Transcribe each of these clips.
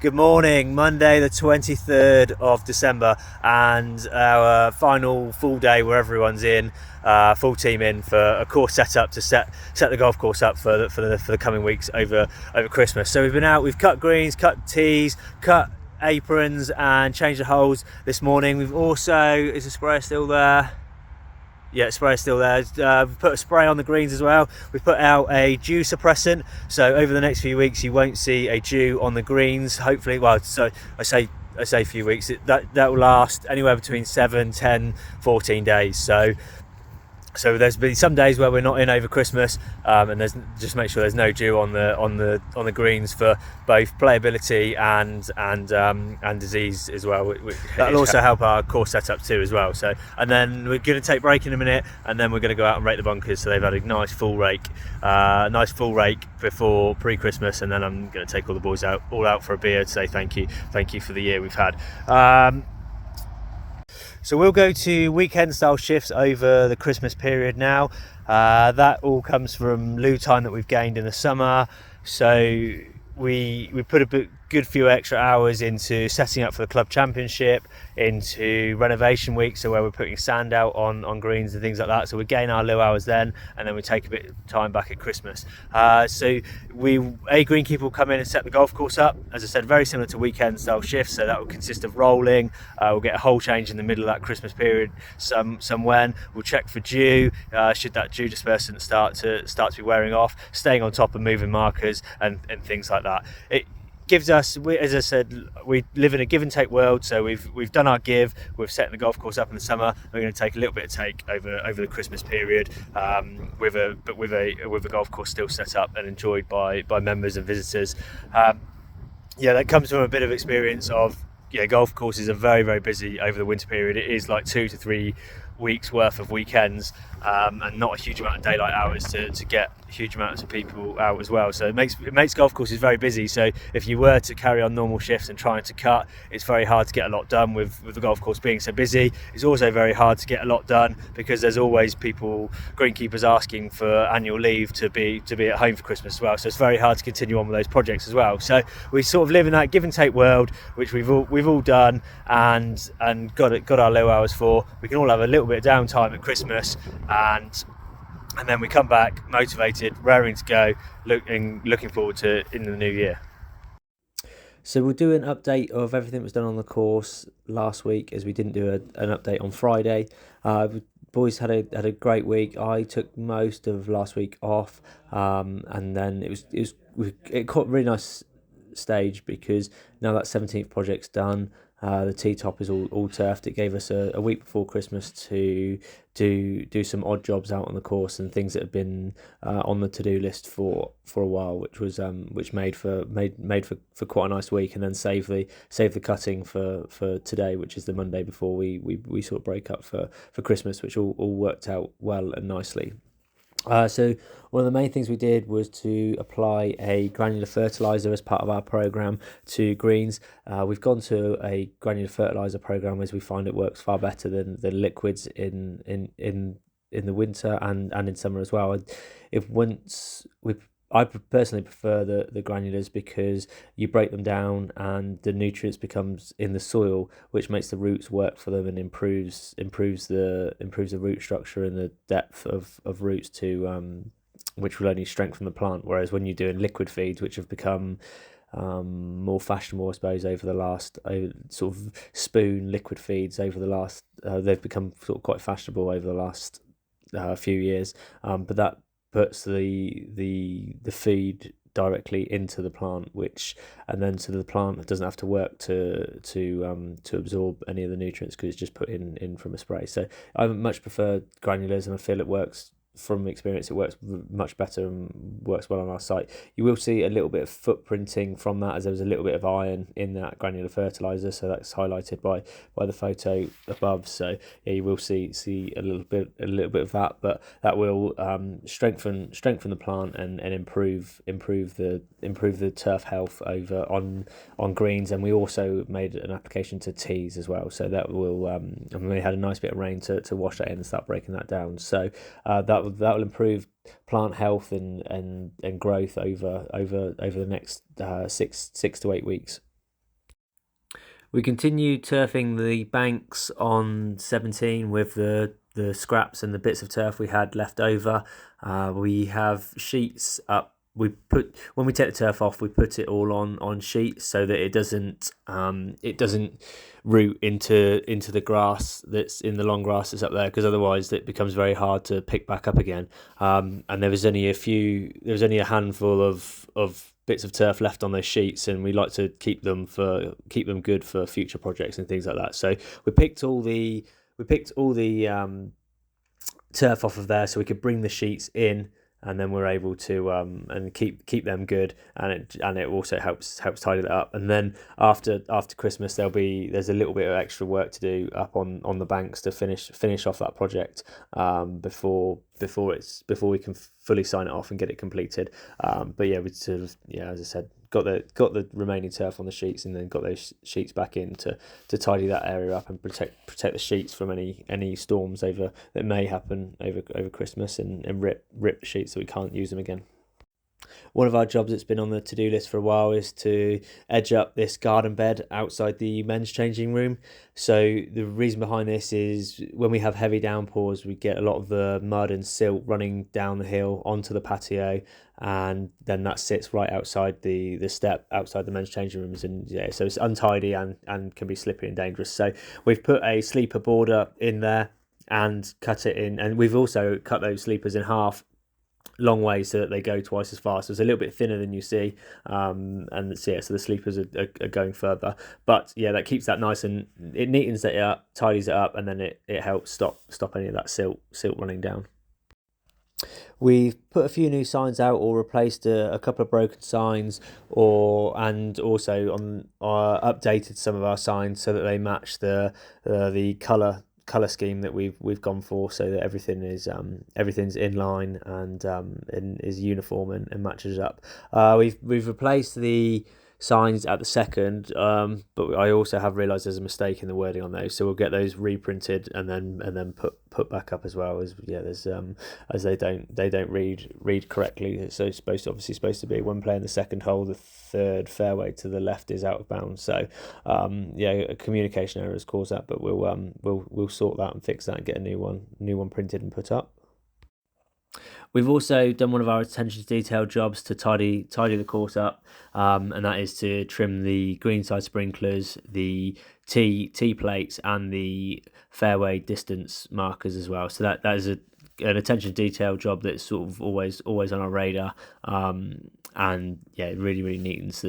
Good morning, Monday the 23rd of December, and our final full day where everyone's in, full team in for a course setup to set the golf course up for the coming weeks over Christmas. So we've been out, we've cut greens, cut tees, cut aprons and changed the holes this morning. We've also, is the sprayer still there? Yeah, sprayer's still there. We've put a spray on the greens as well. We've put out a dew suppressant, so over the next few weeks you won't see a dew on the greens, hopefully. Well, so I say a few weeks, that will last anywhere between 7, 10, 14 days. So there's been some days where we're not in over Christmas, and there's just make sure there's no dew on the greens for both playability and disease as well. That'll also help our course setup too as well. So, and then we're going to take break in a minute, and then we're going to go out and rake the bunkers. So they've had a nice full rake before pre-Christmas, and then I'm going to take all the boys all out for a beer to say thank you for the year we've had. So we'll go to weekend style shifts over the Christmas period now. That all comes from loo time that we've gained in the summer. So we put a good few extra hours into setting up for the club championship, into renovation week, so where we're putting sand out on greens and things like that. So we gain our loo hours then, and then we take a bit of time back at Christmas. So a greenkeeper will come in and set the golf course up, as I said, very similar to weekend style shifts. So that will consist of rolling. We'll get a hole change in the middle of that Christmas period when we'll check for dew, should that dew dispersant start to be wearing off, staying on top of moving markers and things like that. It gives us, as I said, we live in a give and take world. So we've done our give. We've set the golf course up in the summer. We're going to take a little bit of take over the Christmas period, with a golf course still set up and enjoyed by members and visitors. That comes from a bit of experience of golf courses are very, very busy over the winter period. It is like 2 to 3 weeks worth of weekends, and not a huge amount of daylight hours to get huge amounts of people out as well. So it makes golf courses very busy. So if you were to carry on normal shifts and trying to cut, it's very hard to get a lot done with the golf course being so busy. It's also very hard to get a lot done because there's always greenkeepers asking for annual leave to be at home for Christmas as well. So it's very hard to continue on with those projects as well. So we sort of live in that give and take world, which we've all done and got our low hours for. We can all have a little bit of downtime at Christmas, and then we come back motivated, raring to go, looking forward to it in the new year. So we'll do an update of everything that was done on the course last week, as we didn't do an update on Friday. Boys had a great week. I took most of last week off, and then it caught a really nice stage because now that 17th project's done. The T-top is all turfed. It gave us a week before Christmas to do some odd jobs out on the course and things that have been on the to-do list for a while, which made for quite a nice week, and then save the cutting for today, which is the Monday before we sort of break up for Christmas, which all worked out well and nicely. So one of the main things we did was to apply a granular fertiliser as part of our programme to greens. We've gone to a granular fertiliser programme as we find it works far better than liquids in the winter and in summer as well. I personally prefer the granulars because you break them down and the nutrients becomes in the soil, which makes the roots work for them and improves the root structure and the depth of roots which will only strengthen the plant. Whereas when you're doing liquid feeds, which have become more fashionable, I suppose, over the last sort of spoon liquid feeds over the last they've become sort of quite fashionable over the last few years, but that puts the feed directly into the plant, and then so the plant doesn't have to work to absorb any of the nutrients because it's just put in from a spray. So I much prefer granulars, and I feel it works. From experience, it works much better and works well on our site. You will see a little bit of footprinting from that, as there was a little bit of iron in that granular fertiliser, so that's highlighted by the photo above. So yeah, you will see a little bit of that, but that will strengthen the plant and improve the turf health over on greens. And we also made an application to tees as well, so that will and we had a nice bit of rain to wash that in and start breaking that down. So that will improve plant health and growth over the next 6 to 8 weeks. We continued turfing the banks on 17 with the scraps and the bits of turf we had left over. We have sheets up. When we take the turf off, we put it all on sheets so that it doesn't root into the grass that's in the long grass that's up there, because otherwise it becomes very hard to pick back up again. And there was only a handful of bits of turf left on those sheets, and we like to keep them good for future projects and things like that. So we picked all the turf off of there so we could bring the sheets in, and then we're able to and keep them good, and it also helps tidy that up. And then after Christmas there's a little bit of extra work to do up on the banks to finish off that project before we can fully sign it off and get it completed. But yeah, we sort of, as I said, got the remaining turf on the sheets, and then got those sheets back in to tidy that area up and protect the sheets from any storms that may happen over Christmas, and rip the sheets so we can't use them again. One of our jobs that's been on the to-do list for a while is to edge up this garden bed outside the men's changing room. So the reason behind this is when we have heavy downpours, we get a lot of the mud and silt running down the hill onto the patio, and then that sits right outside the step outside the men's changing rooms, and so it's untidy and can be slippery and dangerous. So we've put a sleeper border in there and cut it in, and we've also cut those sleepers in half long way so that they go twice as fast. So it's a little bit thinner than you see, and so the sleepers are going further, but that keeps that nice, and it neatens it up, tidies it up, and then it helps stop any of that silt running down. We've put a few new signs out, or replaced a couple of broken signs, and also updated some of our signs so that they match the colour scheme that we've gone for, so that everything's in line and is uniform and matches up. We've replaced the signs at the second, but I also have realised there's a mistake in the wording on those, so we'll get those reprinted and then put back up as well, as as they don't read correctly. So it's supposed to be when playing the second hole, the third fairway to the left is out of bounds. So a communication error has caused that, but we'll sort that and fix that and get a new one printed and put up. We've also done one of our attention to detail jobs to tidy the course up, and that is to trim the greenside sprinklers, the tee plates, and the fairway distance markers as well. So that is an attention to detail job that's sort of always on our radar, and it really neatens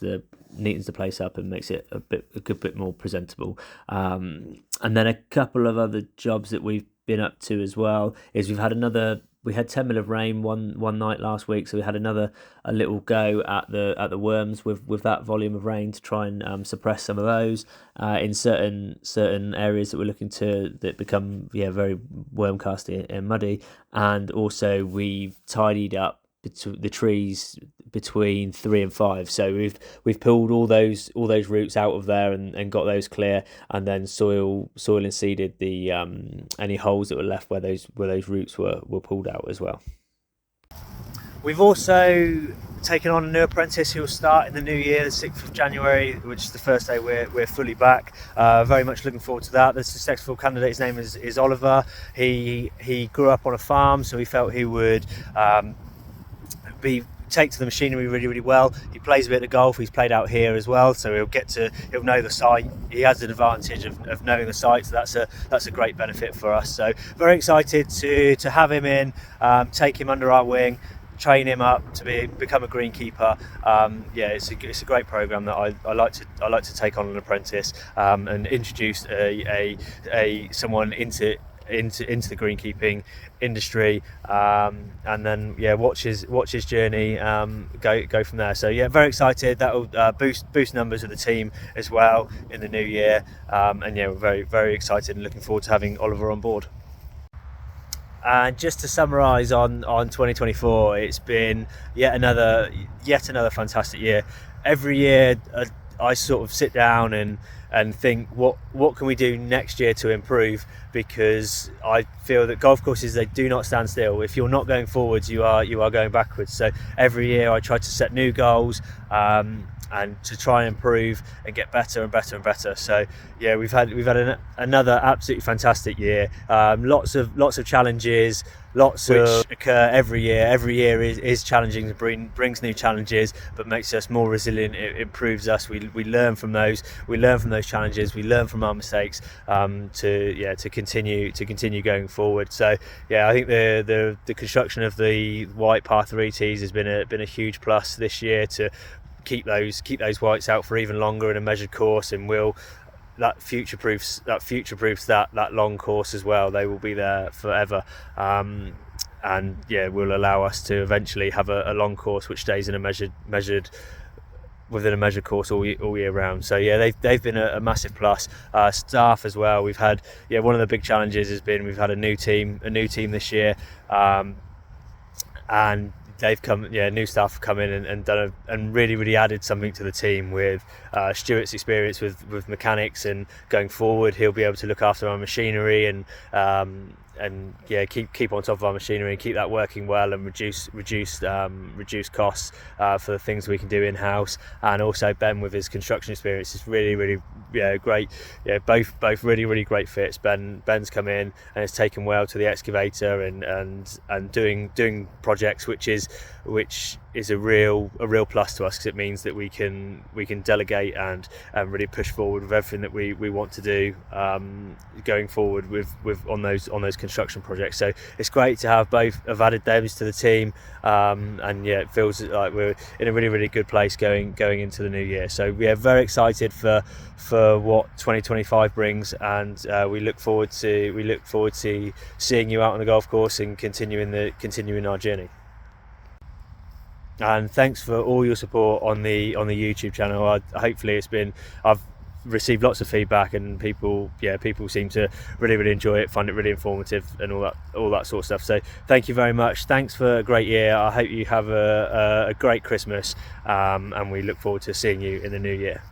the place up and makes it a good bit more presentable. And then a couple of other jobs that we've been up to as well is we had 10 mil of rain one night last week, so we had a little go at the worms with that volume of rain to try and suppress some of those in certain areas that we're looking to that become very wormcasty and muddy. And also we tidied up the trees between 3 and 5, so we've pulled all those roots out of there and got those clear, and then soil and seeded the any holes that were left where those roots were pulled out as well. We've also taken on a new apprentice who will start in the new year, the 6th of January, which is the first day we're fully back. Very much looking forward to that. The successful candidate, his name is Oliver. He grew up on a farm, so we felt he would take to the machinery really well. He plays a bit of golf. He's played out here as well, so he'll know the site. He has an advantage of knowing the site, so that's a great benefit for us. So very excited to have him in, take him under our wing, train him up to become a greenkeeper. It's a great program that I like to take on an apprentice, and introduce someone into the greenkeeping industry, and then watch his journey go from there. So very excited. That will boost numbers of the team as well in the new year, and we're very, very excited and looking forward to having Oliver on board. And just to summarise on 2024, it's been yet another fantastic year. Every year I sort of sit down and think what can we do next year to improve, because I feel that golf courses, they do not stand still. If you're not going forwards, you are going backwards. So every year I try to set new goals, and to try and improve and get better and better and better. So yeah, we've had another absolutely fantastic year. Lots of challenges, which occur every year. Every year is challenging, brings new challenges, but makes us more resilient. It improves us. We learn from those. We learn from those challenges. We learn from our mistakes to continue going forward. So yeah, I think the construction of the white par 3 tees has been a huge plus this year to keep those whites out for even longer in a measured course, and that future proofs that long course as well. They will be there forever, and yeah, will allow us to eventually have a long course which stays in a measured within a measured course all year round. So yeah, they've been a massive plus. Staff as well. We've had one of the big challenges has been we've had a new team this year, and they've come, new staff have come in and done and really added something to the team with Stuart's experience with mechanics, and going forward he'll be able to look after our machinery and keep on top of our machinery and keep that working well, and reduce costs for the things we can do in house. And also Ben with his construction experience is really great. Both really great fits. Ben's come in and has taken well to the excavator and doing projects, which is a real plus to us, because it means that we can delegate and really push forward with everything that we want to do going forward with on those construction projects. So it's great to have added those to the team, and yeah, it feels like we're in a really good place going into the new year. So we are very excited for what 2025 brings, and we look forward to seeing you out on the golf course and continuing our journey. And thanks for all your support on the YouTube channel. Hopefully I've received lots of feedback, and people seem to really enjoy it, find it really informative, and all that sort of stuff. So thank you very much. Thanks for a great year. I hope you have a great Christmas, and we look forward to seeing you in the new year.